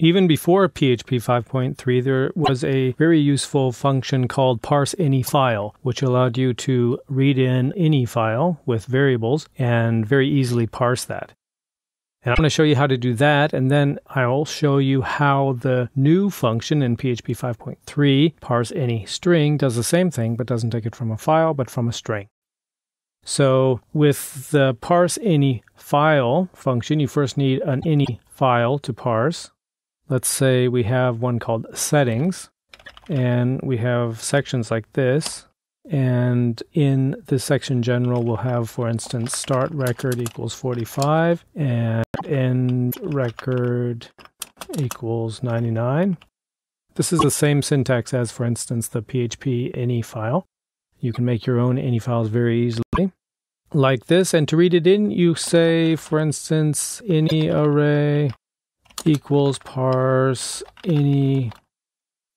Even before PHP 5.3, there was a very useful function called parse any file, which allowed you to read in any file with variables and very easily parse that. And I'm going to show you how to do that, and then I'll show you how the new function in PHP 5.3, parse any string, does the same thing, but doesn't take it from a file, but from a string. So with the parse any file function, you first need an any file to parse. Let's say we have one called settings, and we have sections like this. And in this section general, we'll have, for instance, start record equals 45 and end record equals 99. This is the same syntax as, for instance, the PHP any file. You can make your own any files very easily, like this. And to read it in, you say, for instance, any array equals parse any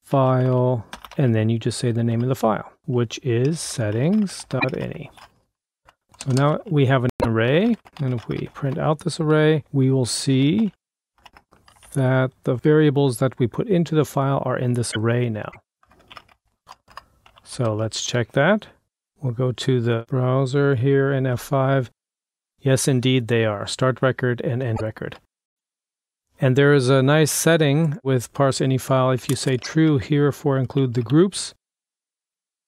file, and then you just say the name of the file, which is settings.any. So now we have an array, and if we print out this array, we will see that the variables that we put into the file are in this array now. So let's check that. We'll go to the browser here in F5. Yes, indeed, they are. Start record and end record. And there is a nice setting with parse any file. If you say true here for include the groups,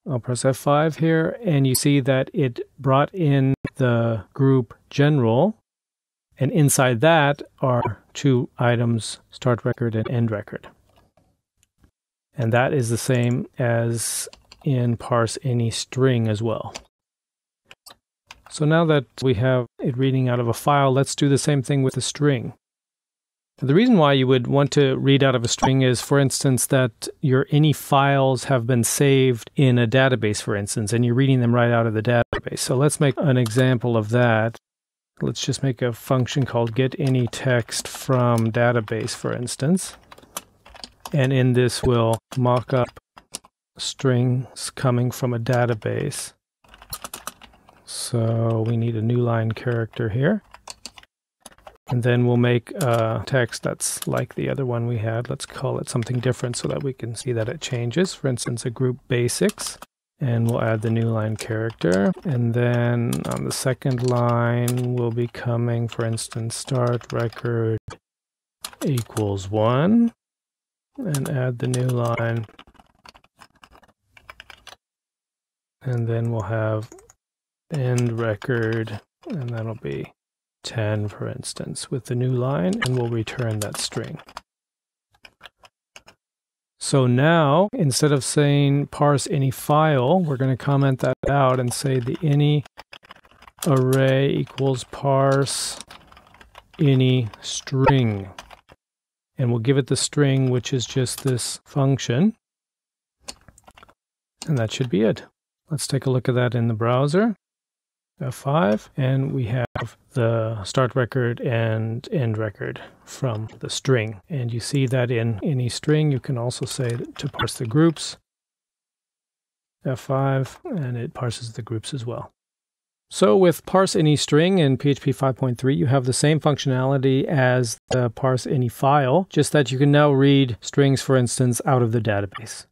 I'll press F5 here, and you see that it brought in the group general, and inside that are two items, start record and end record. And that is the same as in parse any string as well. So now that we have it reading out of a file, let's do the same thing with a string. The reason why you would want to read out of a string is, for instance, that your any files have been saved in a database, for instance, and you're reading them right out of the database. So let's make an example of that. Let's just make a function called getAnyText from database, for instance. And in this, we'll mock up strings coming from a database. So we need a new line character here. And then we'll make a text that's like the other one we had. Let's call it something different so that we can see that it changes. For instance, a group basics. And we'll add the new line character. And then on the second line, we'll be coming, for instance, start record equals 1. And add the new line. And then we'll have end record, and that'll be 10, for instance, with the new line, and we'll return that string. So now, instead of saying parse any file, we're going to comment that out and say the any array equals parse any string. And we'll give it the string, which is just this function. And that should be it. Let's take a look at that in the browser. F5, and we have the start record and end record from the string. And you see that in any string, you can also say to parse the groups. F5, and it parses the groups as well. So with parse any string in PHP 5.3, you have the same functionality as the parse any file, just that you can now read strings, for instance, out of the database.